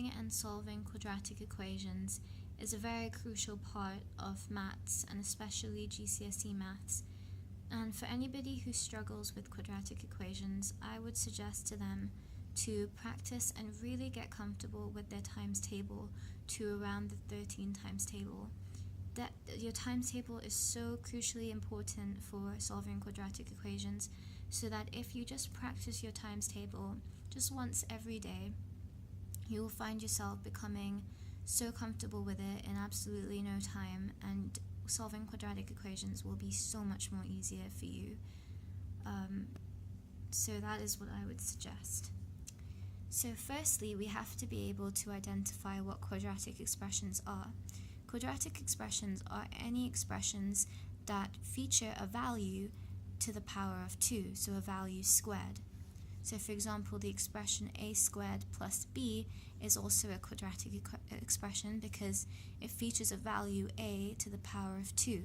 Understanding and solving quadratic equations is a very crucial part of maths, and especially GCSE maths. And for anybody who struggles with quadratic equations, I would suggest to them to practice and really get comfortable with their times table to around the 13 times table. That your times table is so crucially important for solving quadratic equations, so that if you just practice your times table just once every day, you will find yourself becoming so comfortable with it in absolutely no time, and solving quadratic equations will be so much more easier for you. So that is what I would suggest. So firstly, we have to be able to identify what quadratic expressions are. Quadratic expressions are any expressions that feature a value to the power of 2, so a value squared. So for example, the expression a squared plus b is also a quadratic expression because it features a value a to the power of 2.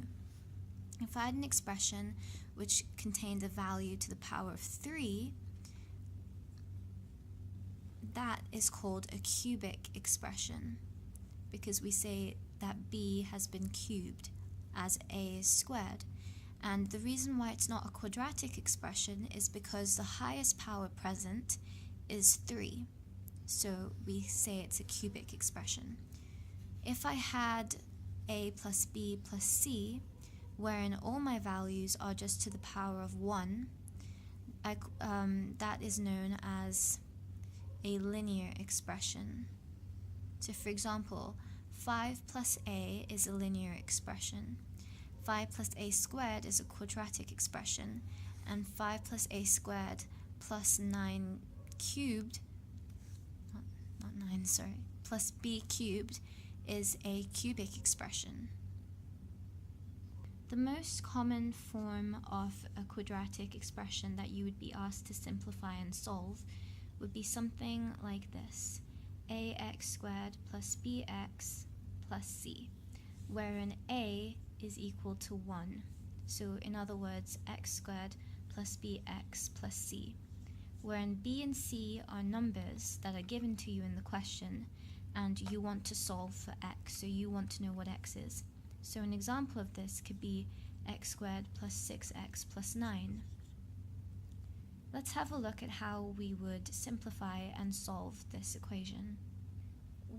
If I had an expression which contained a value to the power of 3, that is called a cubic expression, because we say that b has been cubed as a is squared. And the reason why it's not a quadratic expression is because the highest power present is 3. So we say it's a cubic expression. If I had a plus b plus c, wherein all my values are just to the power of 1, that is known as a linear expression. So for example, 5 plus a is a linear expression. 5 plus a squared is a quadratic expression, and 5 plus a squared plus 9 cubed, plus b cubed is a cubic expression. The most common form of a quadratic expression that you would be asked to simplify and solve would be something like this: ax squared plus bx plus c, wherein a is equal to 1. So in other words, x squared plus bx plus c, wherein b and c are numbers that are given to you in the question, and you want to solve for x, so you want to know what x is. So an example of this could be x squared plus 6x plus 9. Let's have a look at how we would simplify and solve this equation.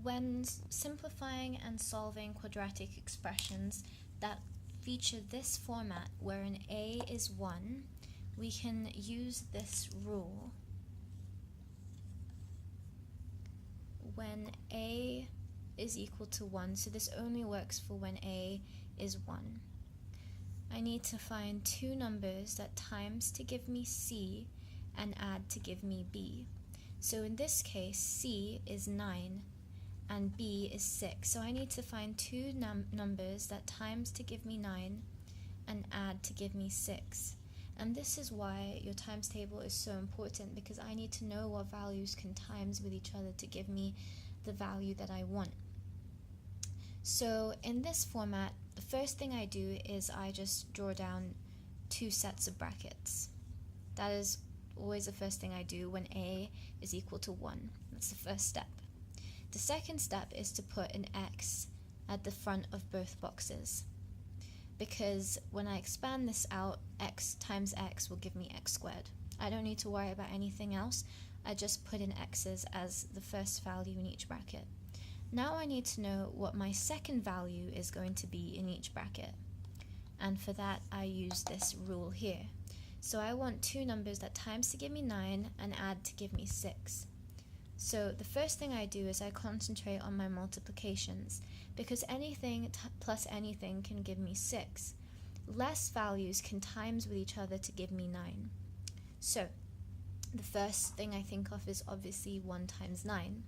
When simplifying and solving quadratic expressions that feature this format, wherein a is 1, we can use this rule. When a is equal to 1, so this only works for when a is 1. I need to find two numbers that times to give me c and add to give me b. So in this case, c is 9 and b is 6. So I need to find two numbers that times to give me 9 and add to give me 6. And this is why your times table is so important, because I need to know what values can times with each other to give me the value that I want. So in this format, the first thing I do is I just draw down two sets of brackets. That is always the first thing I do when a is equal to 1. That's the first step. The second step is to put an x at the front of both boxes, because when I expand this out, x times x will give me x squared. I don't need to worry about anything else. I just put in x's as the first value in each bracket. Now I need to know what my second value is going to be in each bracket, and for that I use this rule here. So I want two numbers that times to give me 9 and add to give me 6. So the first thing I do is I concentrate on my multiplications, because anything plus anything can give me 6. Less values can times with each other to give me 9. So the first thing I think of is obviously 1 times 9.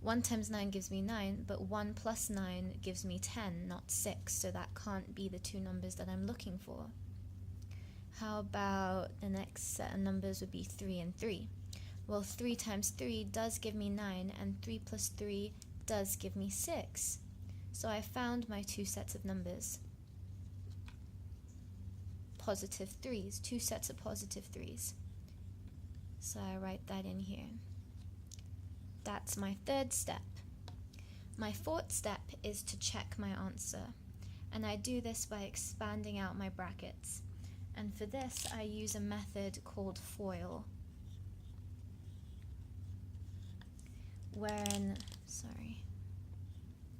1 times 9 gives me 9, but 1 plus 9 gives me 10, not 6, so that can't be the two numbers that I'm looking for. How about the next set of numbers would be 3 and 3. Well, 3 times 3 does give me 9, and 3 plus 3 does give me 6. So I found my two sets of numbers. Positive 3s, two sets of positive 3s. So I write that in here. That's my third step. My fourth step is to check my answer, and I do this by expanding out my brackets. And for this, I use a method called FOIL, wherein, sorry,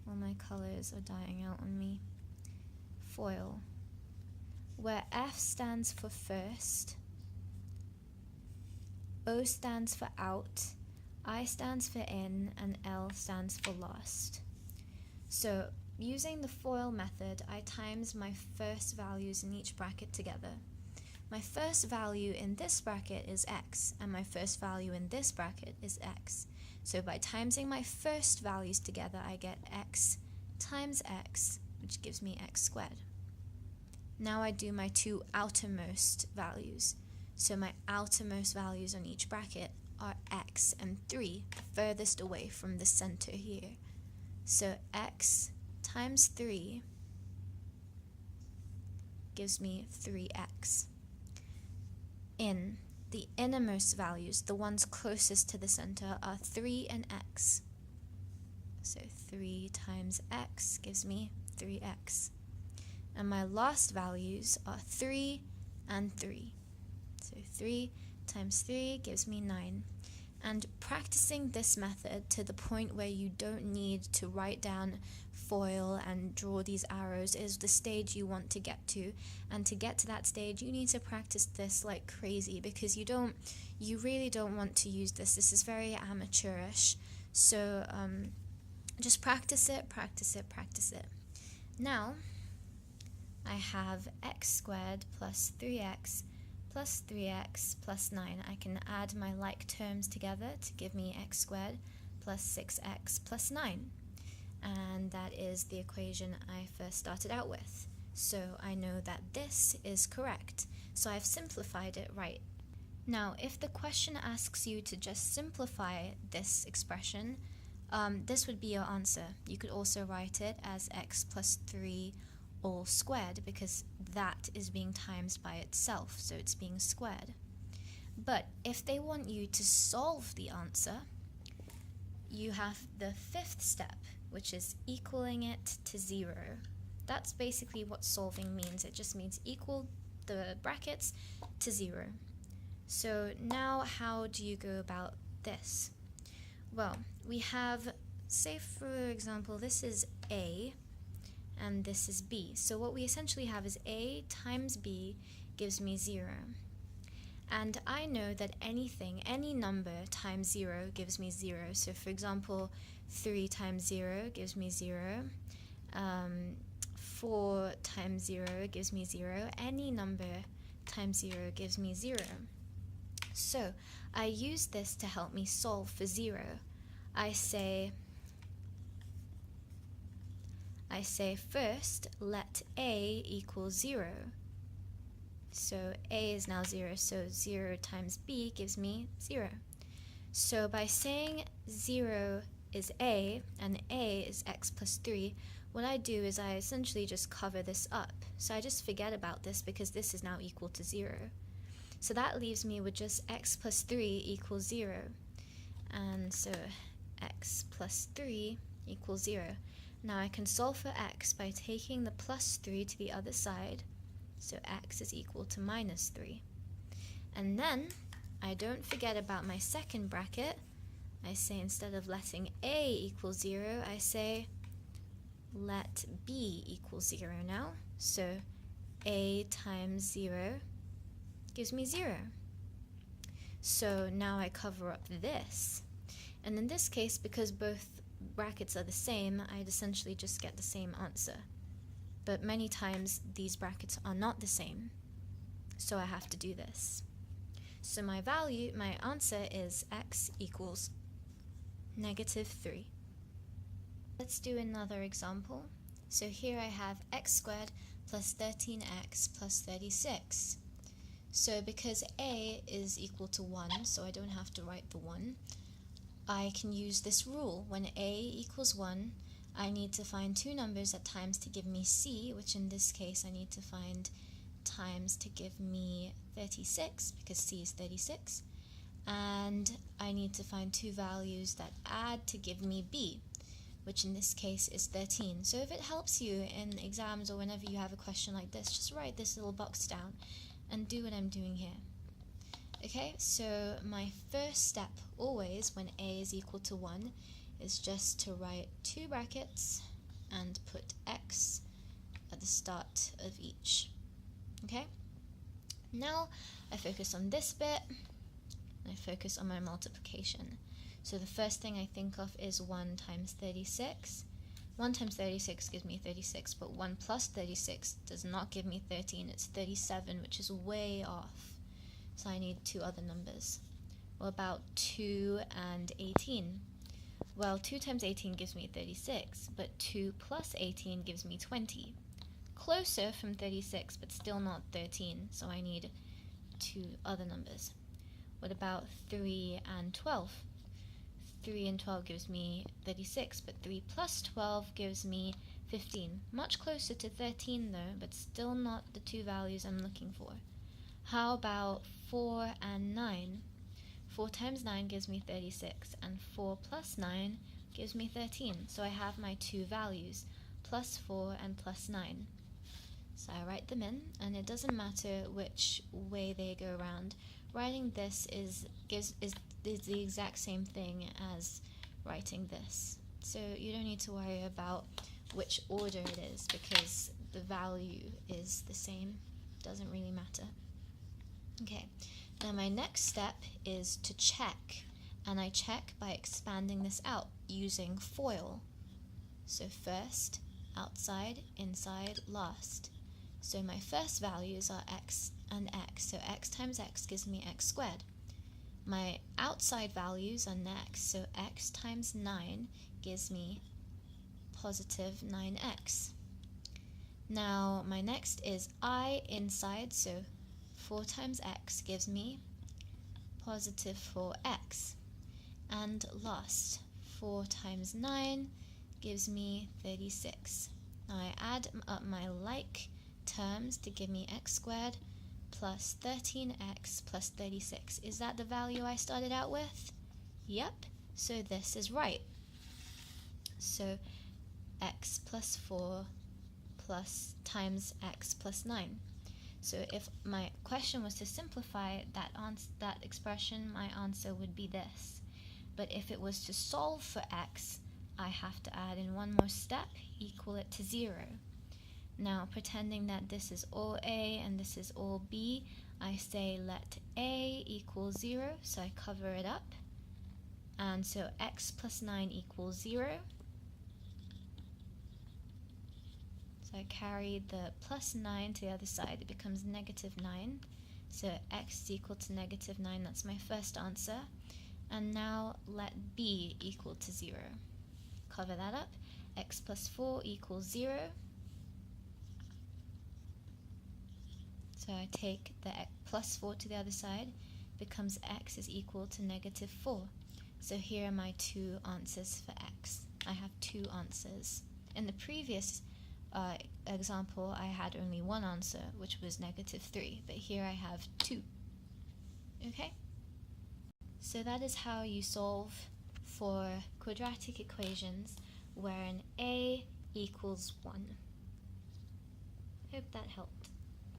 all my colors are dying out on me. FOIL, where F stands for first, O stands for out, I stands for in, and L stands for last. So, using the FOIL method, I times my first values in each bracket together. My first value in this bracket is x, and my first value in this bracket is x. So by timesing my first values together, I get x times x, which gives me x squared. Now I do my two outermost values. So my outermost values on each bracket are x and 3, the furthest away from the center here. So x times 3 gives me 3x. In the innermost values, the ones closest to the center, are 3 and x. So 3 times x gives me 3x. And my last values are 3 and 3. So 3 times 3 gives me 9. And practicing this method to the point where you don't need to write down FOIL and draw these arrows is the stage you want to get to. And to get to that stage, you need to practice this like crazy, because you really don't want to use this. This is very amateurish. So just practice it, practice it, practice it. Now, I have x squared plus 3x plus 3x plus 9. I can add my like terms together to give me x squared plus 6x plus 9. And that is the equation I first started out with. So I know that this is correct. So I've simplified it right. Now, if the question asks you to just simplify this expression, this would be your answer. You could also write it as x plus 3 all squared, because that is being times by itself, so it's being squared. But if they want you to solve the answer, you have the fifth step, which is equaling it to 0. That's basically what solving means. It just means equal the brackets to 0. So now how do you go about this? Well, we have, say for example, this is A, and this is b. So what we essentially have is a times b gives me 0. And I know that any number times 0 gives me 0. So for example, 3 times 0 gives me 0. 4 times 0 gives me 0. Any number times 0 gives me 0. So I use this to help me solve for 0. I say first, let a equal 0. So a is now 0, so 0 times b gives me 0. So by saying 0 is a, and a is x plus 3, what I do is I essentially just cover this up. So I just forget about this because this is now equal to 0. So that leaves me with just x plus 3 equals 0. And so x plus 3 equals 0. Now I can solve for x by taking the plus 3 to the other side, so x is equal to minus 3. And then I don't forget about my second bracket. I say instead of letting a equal 0, I say let b equal 0 now. So a times 0 gives me 0. So now I cover up this. And in this case, because both brackets are the same, I'd essentially just get the same answer. But many times these brackets are not the same, so I have to do this. So my answer is x equals -3. Let's do another example. So here I have x squared plus 13x plus 36. So because a is equal to 1, so I don't have to write the 1, I can use this rule. When a equals 1, I need to find two numbers at times to give me c, which in this case I need to find times to give me 36, because c is 36. and I need to find two values that add to give me b, which in this case is 13. So if it helps you in exams or whenever you have a question like this, just write this little box down and do what I'm doing here. Okay, so my first step always when a is equal to 1 is just to write two brackets and put x at the start of each. Okay, now I focus on this bit, and I focus on my multiplication. So the first thing I think of is 1 times 36. 1 times 36 gives me 36, but 1 plus 36 does not give me 13, it's 37, which is way off. So I need two other numbers. What about 2 and 18? Well, 2 times 18 gives me 36, but 2 plus 18 gives me 20. Closer from 36, but still not 13, so I need two other numbers. What about 3 and 12? 3 and 12 gives me 36, but 3 plus 12 gives me 15. Much closer to 13 though, but still not the two values I'm looking for. How about 4 and 9? 4 times 9 gives me 36, and 4 plus 9 gives me 13. So I have my two values, plus 4 and plus 9. So I write them in, and it doesn't matter which way they go around. Writing this is the exact same thing as writing this. So you don't need to worry about which order it is, because the value is the same. Doesn't really matter. Okay, now my next step is to check, and I check by expanding this out using FOIL. So first, outside, inside, last. So my first values are x and x, so x times x gives me x squared. My outside values are next, so x times 9 gives me positive 9x. Now my next is I inside, so 4 times x gives me positive 4x. And last, 4 times 9 gives me 36. Now I add up my like terms to give me x squared plus 13x plus 36. Is that the value I started out with? Yep, so this is right. So x plus 4 plus times x plus 9. So if my question was to simplify that expression, my answer would be this. But if it was to solve for x, I have to add in one more step, equal it to 0. Now, pretending that this is all a and this is all b, I say let a equal 0, so I cover it up. And so x plus 9 equals 0. So I carry the plus 9 to the other side, it becomes negative 9. So x is equal to negative 9, that's my first answer. And now let b equal to 0. Cover that up. X plus 4 equals 0. So I take the plus 4 to the other side, becomes x is equal to negative 4. So here are my two answers for x. I have two answers. In the previous example, I had only one answer, which was negative 3, but here I have two. Okay? So that is how you solve for quadratic equations wherein a equals 1. Hope that helped.